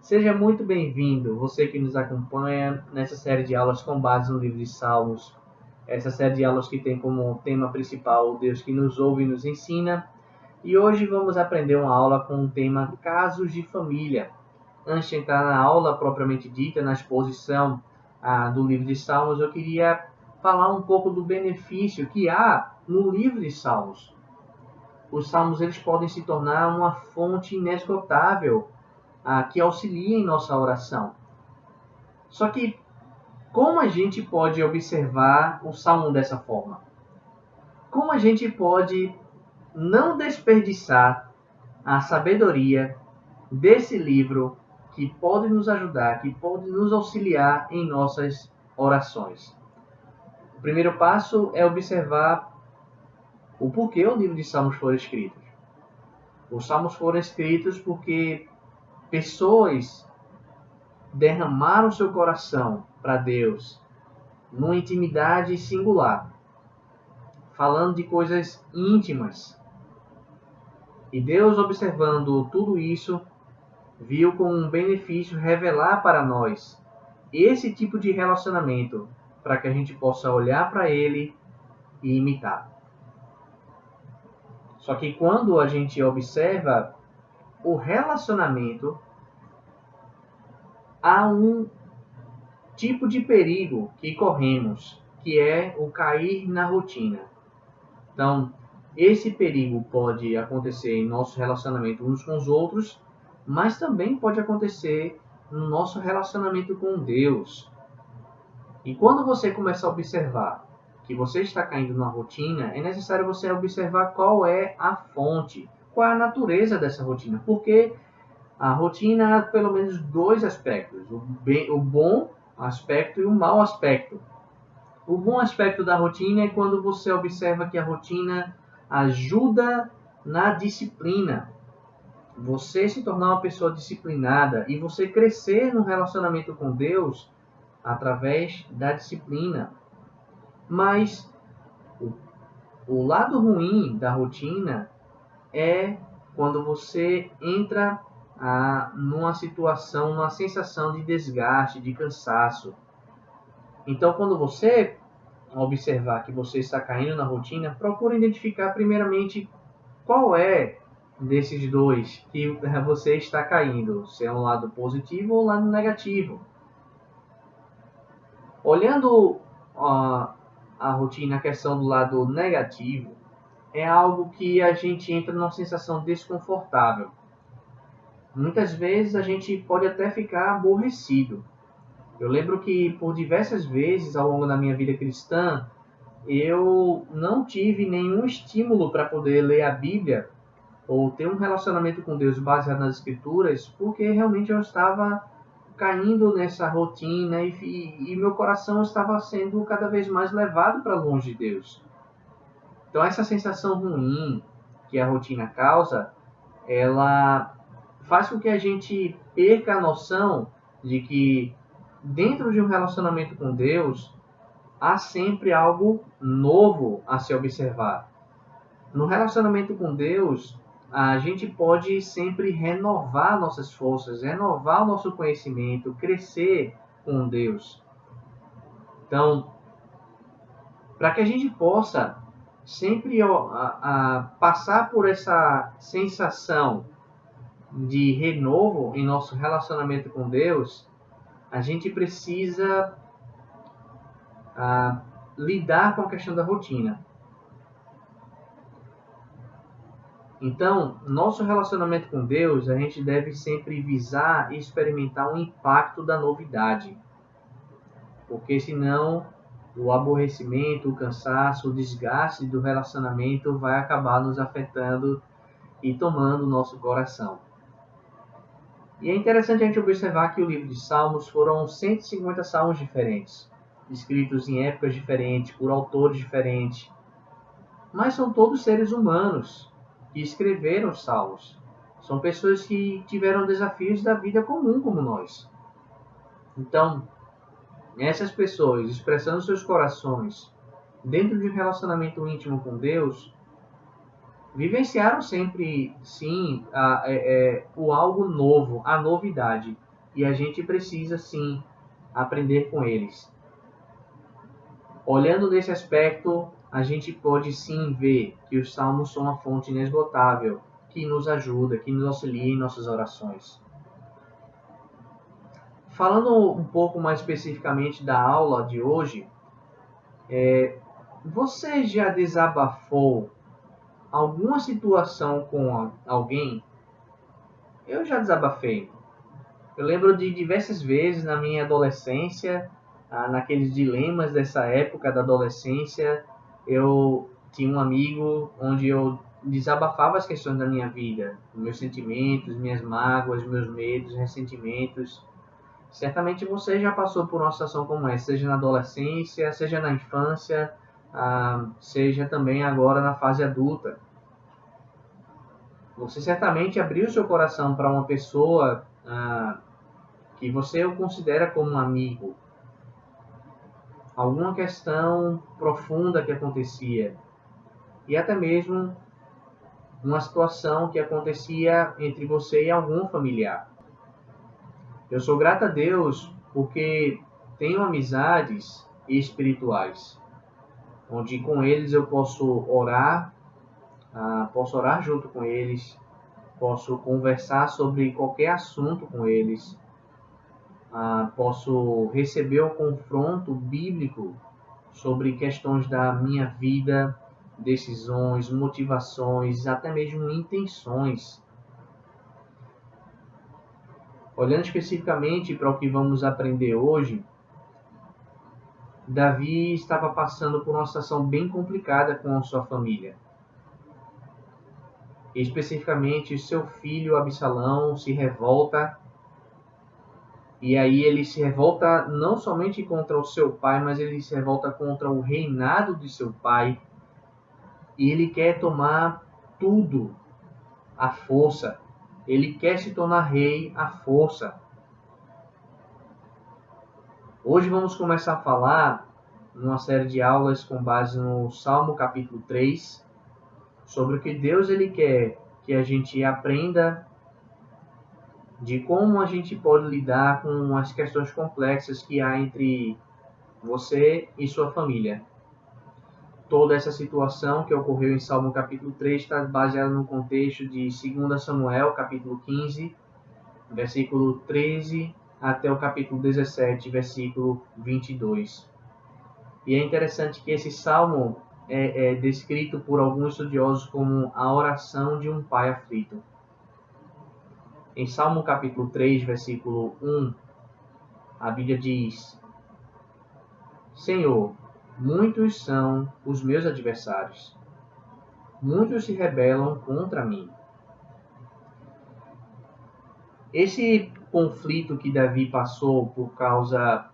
Seja muito bem-vindo, você que nos acompanha nessa série de aulas com base no livro de Salmos. Essa série de aulas que tem como tema principal o Deus que nos ouve e nos ensina. E hoje vamos aprender uma aula com o tema Casos de Família. Antes de entrar na aula propriamente dita, na exposição do livro de Salmos, eu queria falar um pouco do benefício que há no livro de Salmos. Os salmos eles podem se tornar uma fonte inesgotável que auxilia em nossa oração. Só que como a gente pode observar o salmo dessa forma? Como a gente pode não desperdiçar a sabedoria desse livro que pode nos ajudar, que pode nos auxiliar em nossas orações? O primeiro passo é observar o porquê o livro de Salmos foi escrito. Os salmos foram escritos porque pessoas derramaram seu coração para Deus numa intimidade singular, falando de coisas íntimas. E Deus, observando tudo isso, viu como um benefício revelar para nós esse tipo de relacionamento, para que a gente possa olhar para ele e imitar. Só que quando a gente observa o relacionamento, há um tipo de perigo que corremos, que é o cair na rotina. Então, esse perigo pode acontecer em nosso relacionamento uns com os outros, mas também pode acontecer no nosso relacionamento com Deus. E quando você começa a observar que você está caindo na rotina, é necessário você observar qual é a fonte, qual é a natureza dessa rotina, porque a rotina há pelo menos dois aspectos, o bom aspecto e o mau aspecto. O bom aspecto da rotina é quando você observa que a rotina ajuda na disciplina. Você se tornar uma pessoa disciplinada e você crescer no relacionamento com Deus através da disciplina. Mas o lado ruim da rotina é quando você entra numa situação, numa sensação de desgaste, de cansaço. Então, quando você observar que você está caindo na rotina, procure identificar primeiramente qual é desses dois que você está caindo, se é um lado positivo ou um lado negativo. Olhando a rotina, a questão do lado negativo, é algo que a gente entra numa sensação desconfortável. Muitas vezes a gente pode até ficar aborrecido. Eu lembro que por diversas vezes ao longo da minha vida cristã, eu não tive nenhum estímulo para poder ler a Bíblia ou ter um relacionamento com Deus baseado nas Escrituras, porque realmente eu estava caindo nessa rotina e meu coração estava sendo cada vez mais levado para longe de Deus. Então essa sensação ruim que a rotina causa, ela faz com que a gente perca a noção de que dentro de um relacionamento com Deus, há sempre algo novo a se observar. No relacionamento com Deus, a gente pode sempre renovar nossas forças, renovar o nosso conhecimento, crescer com Deus. Então, para que a gente possa sempre passar por essa sensação de renovo em nosso relacionamento com Deus, a gente precisa lidar com a questão da rotina. Então, nosso relacionamento com Deus, a gente deve sempre visar e experimentar um impacto da novidade. Porque senão o aborrecimento, o cansaço, o desgaste do relacionamento vai acabar nos afetando e tomando o nosso coração. E é interessante a gente observar que o livro de Salmos foram 150 salmos diferentes, escritos em épocas diferentes, por autores diferentes. Mas são todos seres humanos que escreveram os salmos. São pessoas que tiveram desafios da vida comum como nós. Então, essas pessoas expressando seus corações dentro de um relacionamento íntimo com Deus, vivenciaram sempre, sim, o algo novo, a novidade. e a gente precisa sim aprender com eles. Olhando nesse aspecto, a gente pode sim ver que os salmos são uma fonte inesgotável que nos ajuda, que nos auxilia em nossas orações. Falando um pouco mais especificamente da aula de hoje, você já desabafou alguma situação com alguém? Eu já desabafei. Eu lembro de diversas vezes na minha adolescência, naqueles dilemas dessa época da adolescência, eu tinha um amigo onde eu desabafava as questões da minha vida, meus sentimentos, minhas mágoas, meus medos, ressentimentos. Certamente você já passou por uma situação como essa, seja na adolescência, seja na infância, seja também agora na fase adulta. Você certamente abriu seu coração para uma pessoa que você o considera como um amigo. Alguma questão profunda que acontecia. E até mesmo uma situação que acontecia entre você e algum familiar. Eu sou grato a Deus porque tenho amizades espirituais, onde com eles eu posso orar junto com eles, posso conversar sobre qualquer assunto com eles, posso receber o confronto bíblico sobre questões da minha vida, decisões, motivações, até mesmo intenções. Olhando especificamente para o que vamos aprender hoje, Davi estava passando por uma situação bem complicada com a sua família. Especificamente, seu filho Absalão se revolta, e aí ele se revolta não somente contra o seu pai, mas ele se revolta contra o reinado de seu pai, e ele quer tomar tudo à força. Ele quer se tornar rei à força. Hoje vamos começar a falar, numa série de aulas com base no Salmo capítulo 3, sobre o que Deus ele quer que a gente aprenda de como a gente pode lidar com as questões complexas que há entre você e sua família. Toda essa situação que ocorreu em Salmo capítulo 3 está baseada no contexto de 2 Samuel capítulo 15, versículo 13 até o capítulo 17, versículo 22. E é interessante que esse salmo é descrito por alguns estudiosos como a oração de um pai aflito. Em Salmo capítulo 3, versículo 1, a Bíblia diz: Senhor, muitos são os meus adversários, muitos se rebelam contra mim. Esse conflito que Davi passou por causa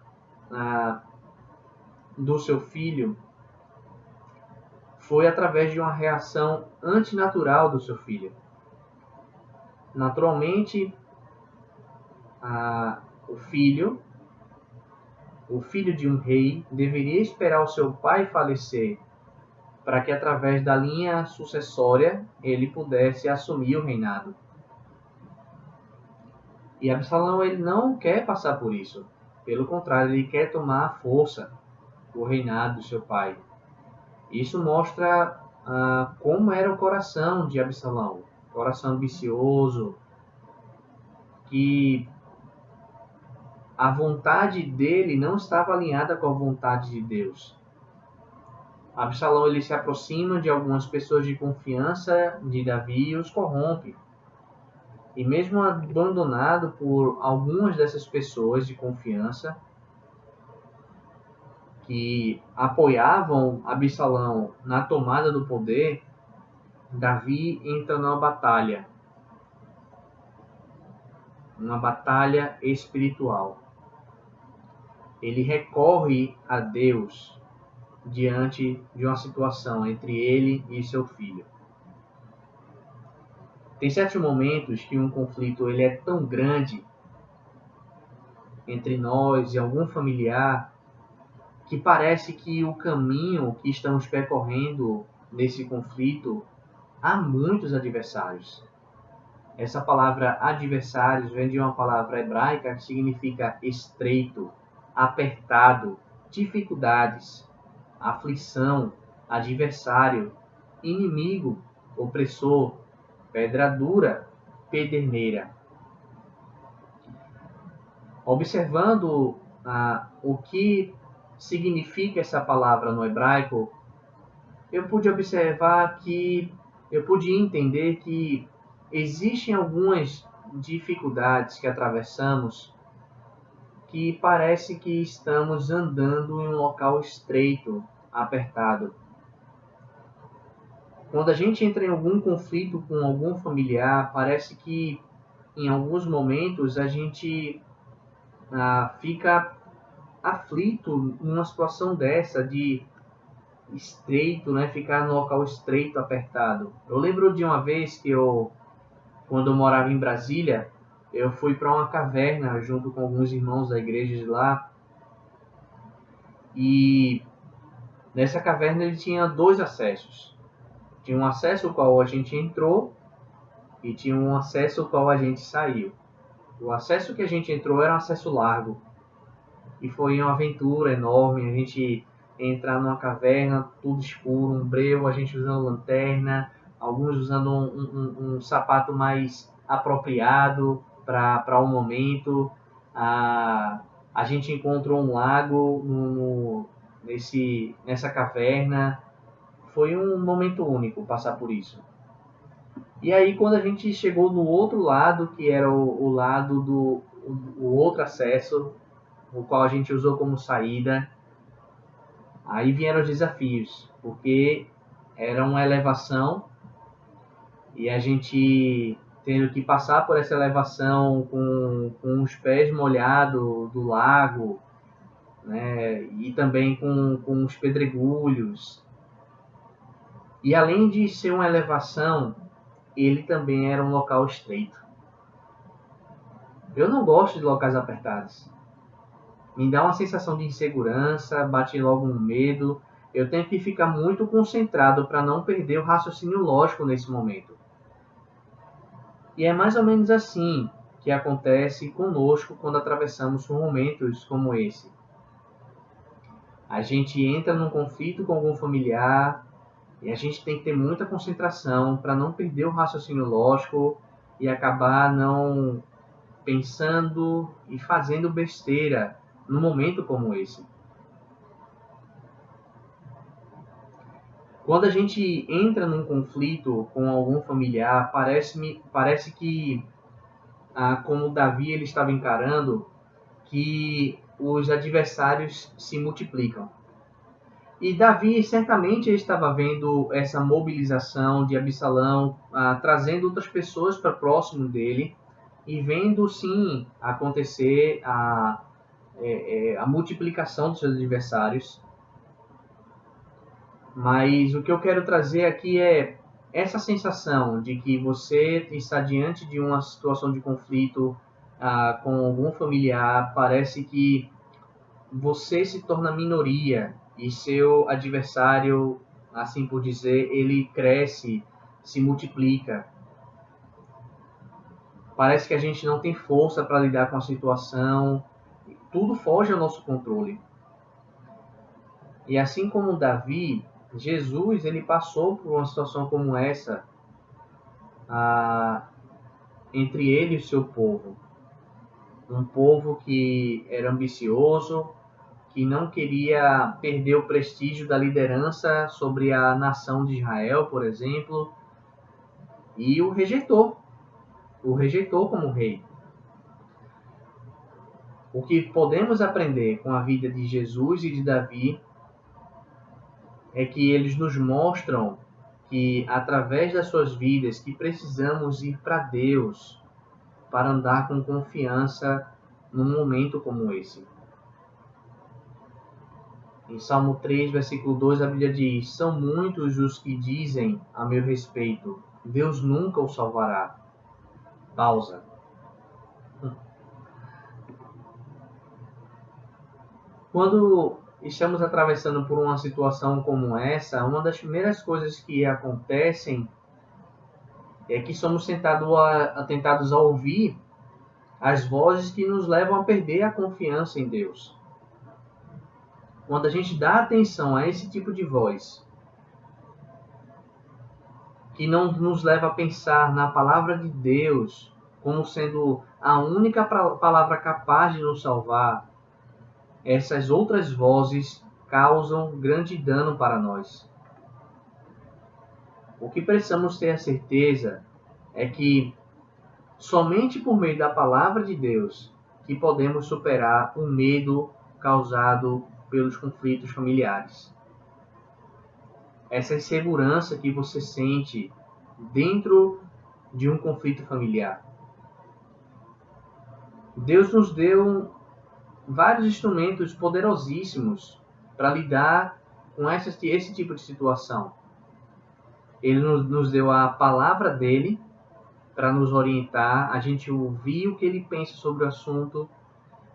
do seu filho foi através de uma reação antinatural do seu filho. Naturalmente, o filho de um rei, deveria esperar o seu pai falecer para que, através da linha sucessória, ele pudesse assumir o reinado. E Absalão ele não quer passar por isso. Pelo contrário, ele quer tomar à força o reinado do seu pai. Isso mostra como era o coração de Absalão. Coração ambicioso, que a vontade dele não estava alinhada com a vontade de Deus. Absalão ele se aproxima de algumas pessoas de confiança de Davi e os corrompe. E mesmo abandonado por algumas dessas pessoas de confiança que apoiavam Absalão na tomada do poder, Davi entra numa batalha espiritual. Ele recorre a Deus diante de uma situação entre ele e seu filho. Tem certos momentos que um conflito ele é tão grande entre nós e algum familiar que parece que o caminho que estamos percorrendo nesse conflito há muitos adversários. Essa palavra adversários vem de uma palavra hebraica que significa estreito, apertado, dificuldades, aflição, adversário, inimigo, opressor, pedra dura, pederneira. Observando o que significa essa palavra no hebraico, eu pude observar que, eu pude entender que existem algumas dificuldades que atravessamos que parece que estamos andando em um local estreito, apertado. Quando a gente entra em algum conflito com algum familiar, parece que em alguns momentos a gente fica aflito numa situação dessa de estreito, né? Ficar no local estreito, apertado. Eu lembro de uma vez que quando eu morava em Brasília, eu fui para uma caverna junto com alguns irmãos da igreja de lá. E nessa caverna ele tinha dois acessos. Tinha um acesso ao qual a gente entrou e tinha um acesso ao qual a gente saiu. O acesso que a gente entrou era um acesso largo. E foi uma aventura enorme, a gente entrar numa caverna, tudo escuro, um breu, a gente usando lanterna, alguns usando um sapato mais apropriado para o momento. A gente encontrou um lago nessa caverna. Foi um momento único passar por isso. E aí quando a gente chegou no outro lado, que era o lado o outro acesso, o qual a gente usou como saída, aí vieram os desafios, porque era uma elevação e a gente tendo que passar por essa elevação com os pés molhados do lago, né, e também com os pedregulhos. E além de ser uma elevação, ele também era um local estreito. Eu não gosto de locais apertados. Me dá uma sensação de insegurança, bate logo um medo. Eu tenho que ficar muito concentrado para não perder o raciocínio lógico nesse momento. E é mais ou menos assim que acontece conosco quando atravessamos momentos como esse. A gente entra num conflito com algum familiar e a gente tem que ter muita concentração para não perder o raciocínio lógico e acabar não pensando e fazendo besteira num momento como esse. Quando a gente entra num conflito com algum familiar, parece que, como Davi ele estava encarando, que os adversários se multiplicam. E Davi certamente estava vendo essa mobilização de Absalão, trazendo outras pessoas para próximo dele e vendo sim acontecer a multiplicação dos seus adversários. Mas o que eu quero trazer aqui é essa sensação de que você está diante de uma situação de conflito com algum familiar, parece que você se torna minoria e seu adversário, assim por dizer, ele cresce, se multiplica. Parece que a gente não tem força para lidar com a situação, tudo foge ao nosso controle. E assim como Davi, Jesus ele passou por uma situação como essa entre ele e o seu povo. Um povo que era ambicioso, que não queria perder o prestígio da liderança sobre a nação de Israel, por exemplo, e o rejeitou como rei. O que podemos aprender com a vida de Jesus e de Davi é que eles nos mostram que através das suas vidas que precisamos ir para Deus para andar com confiança num momento como esse. Em Salmo 3, versículo 2, a Bíblia diz: são muitos os que dizem a meu respeito, Deus nunca o salvará. Pausa. Quando estamos atravessando por uma situação como essa, uma das primeiras coisas que acontecem é que somos tentados a ouvir as vozes que nos levam a perder a confiança em Deus. Quando a gente dá atenção a esse tipo de voz, que não nos leva a pensar na palavra de Deus como sendo a única palavra capaz de nos salvar, essas outras vozes causam grande dano para nós. O que precisamos ter a certeza é que somente por meio da palavra de Deus que podemos superar o medo causado pelos conflitos familiares. Essa insegurança que você sente dentro de um conflito familiar. Deus nos deu vários instrumentos poderosíssimos para lidar com esse tipo de situação. Ele nos deu a palavra dele para nos orientar, a gente ouvir o que ele pensa sobre o assunto,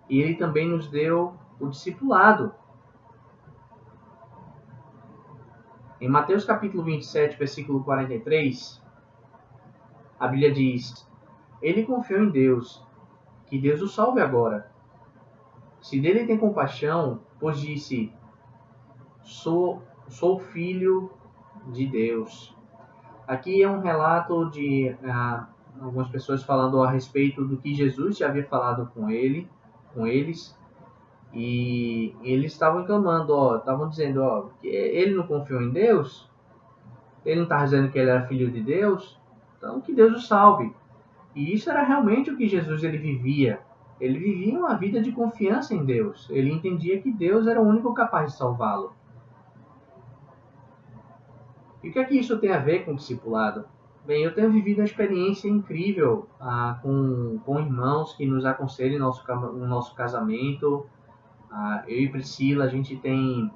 e ele também nos deu o discipulado. Em Mateus capítulo 27, versículo 43, a Bíblia diz: Ele confiou em Deus, que Deus o salve agora. Se dele tem compaixão, pois disse: Sou filho de Deus. Aqui é um relato de algumas pessoas falando a respeito do que Jesus já havia falado com eles, e eles estavam clamando, estavam dizendo, que ele não confiou em Deus, ele não estava dizendo que ele era filho de Deus, então que Deus o salve. E isso era realmente o que Jesus ele vivia. Ele vivia uma vida de confiança em Deus. Ele entendia que Deus era o único capaz de salvá-lo. E o que é que isso tem a ver com o discipulado? Bem, eu tenho vivido uma experiência incrível com irmãos que nos aconselham no nosso casamento. Eu e Priscila, a gente tem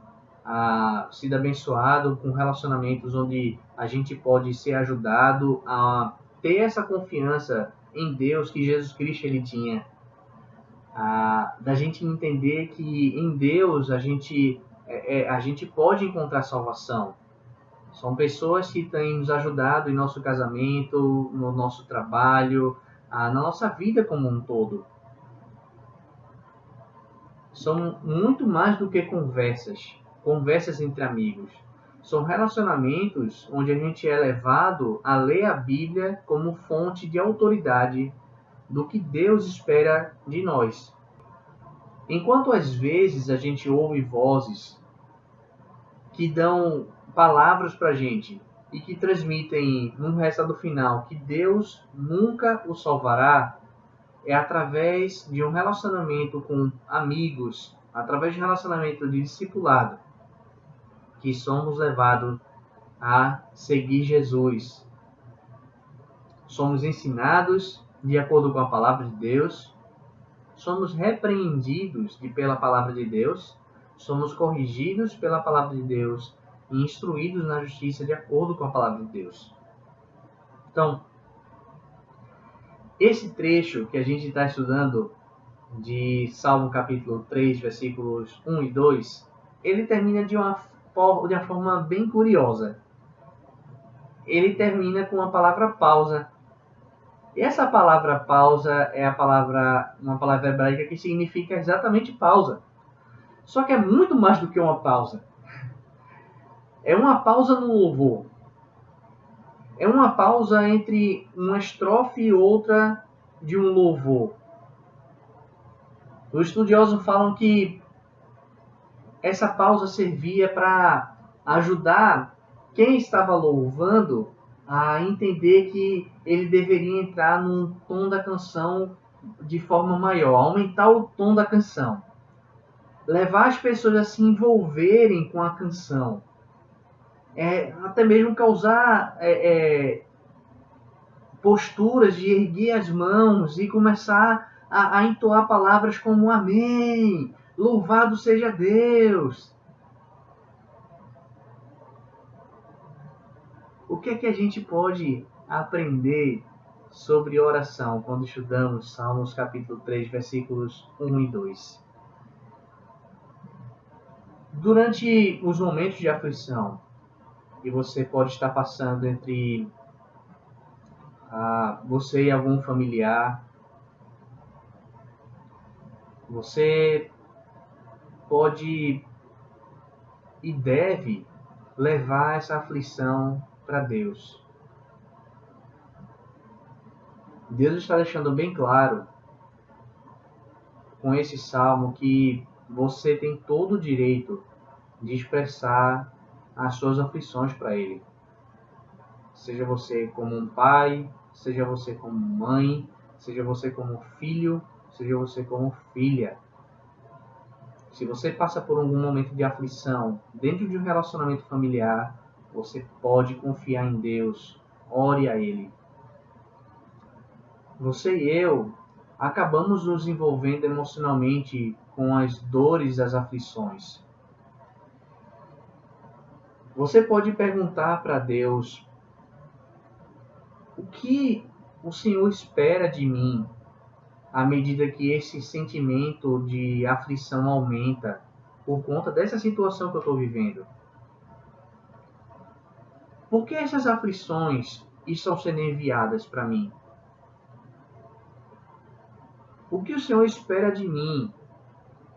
sido abençoado com relacionamentos onde a gente pode ser ajudado a ter essa confiança em Deus que Jesus Cristo ele tinha. Da gente entender que em Deus a gente pode encontrar salvação. São pessoas que têm nos ajudado em nosso casamento, no nosso trabalho, na nossa vida como um todo. São muito mais do que conversas entre amigos. São relacionamentos onde a gente é levado a ler a Bíblia como fonte de autoridade do que Deus espera de nós. Enquanto às vezes a gente ouve vozes que dão palavras para a gente e que transmitem num resultado final que Deus nunca o salvará, é através de um relacionamento com amigos, através de um relacionamento de discipulado, que somos levados a seguir Jesus. Somos ensinados de acordo com a palavra de Deus, somos repreendidos pela palavra de Deus, somos corrigidos pela palavra de Deus e instruídos na justiça de acordo com a palavra de Deus. Então, esse trecho que a gente está estudando de Salmo capítulo 3, versículos 1 e 2, ele termina de uma forma bem curiosa. Ele termina com a palavra pausa. E essa palavra pausa é uma palavra hebraica que significa exatamente pausa. Só que é muito mais do que uma pausa. É uma pausa no louvor. É uma pausa entre uma estrofe e outra de um louvor. Os estudiosos falam que essa pausa servia para ajudar quem estava louvando a entender que ele deveria entrar num tom da canção de forma maior, aumentar o tom da canção, levar as pessoas a se envolverem com a canção, até mesmo causar posturas de erguer as mãos e começar a entoar palavras como amém, louvado seja Deus. O que é que a gente pode aprender sobre oração quando estudamos Salmos capítulo 3, versículos 1 e 2? Durante os momentos de aflição, que você pode estar passando entre você e algum familiar, você pode e deve levar essa aflição para Deus. Deus está deixando bem claro com esse salmo que você tem todo o direito de expressar as suas aflições para Ele. Seja você como um pai, seja você como mãe, seja você como filho, seja você como filha. Se você passa por algum momento de aflição dentro de um relacionamento familiar, você pode confiar em Deus. Ore a Ele. Você e eu acabamos nos envolvendo emocionalmente com as dores das aflições. Você pode perguntar para Deus: o que o Senhor espera de mim à medida que esse sentimento de aflição aumenta por conta dessa situação que eu estou vivendo? Por que essas aflições estão sendo enviadas para mim? O que o Senhor espera de mim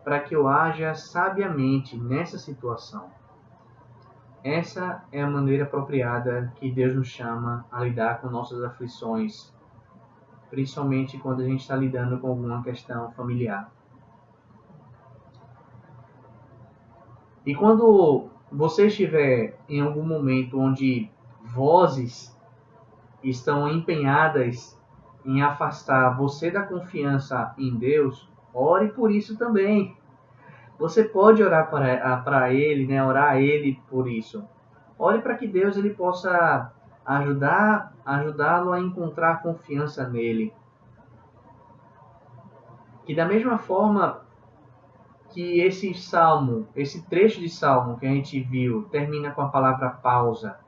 para que eu haja sabiamente nessa situação? Essa é a maneira apropriada que Deus nos chama a lidar com nossas aflições, principalmente quando a gente está lidando com alguma questão familiar. E quando você estiver em algum momento onde vozes estão empenhadas em afastar você da confiança em Deus, ore por isso também. Você pode orar para Ele, né? Orar a Ele por isso. Ore para que Deus ele possa ajudá-lo a encontrar confiança nele. Que da mesma forma que esse salmo, esse trecho de salmo que a gente viu, termina com a palavra pausa,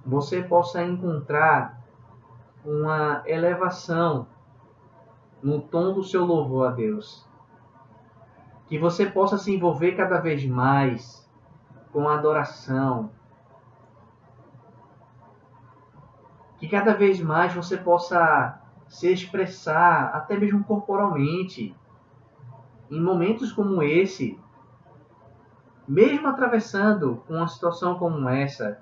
você possa encontrar uma elevação no tom do seu louvor a Deus. Que você possa se envolver cada vez mais com a adoração. Que cada vez mais você possa se expressar, até mesmo corporalmente, em momentos como esse, mesmo atravessando uma situação como essa,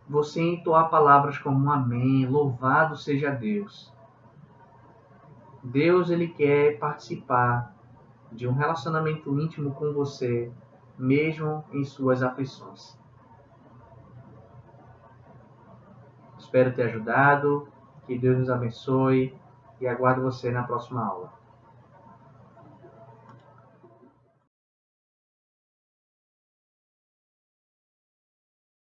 você entoar palavras como amém, louvado seja Deus. Deus ele quer participar de um relacionamento íntimo com você, mesmo em suas aflições. Espero ter ajudado, que Deus nos abençoe e aguardo você na próxima aula.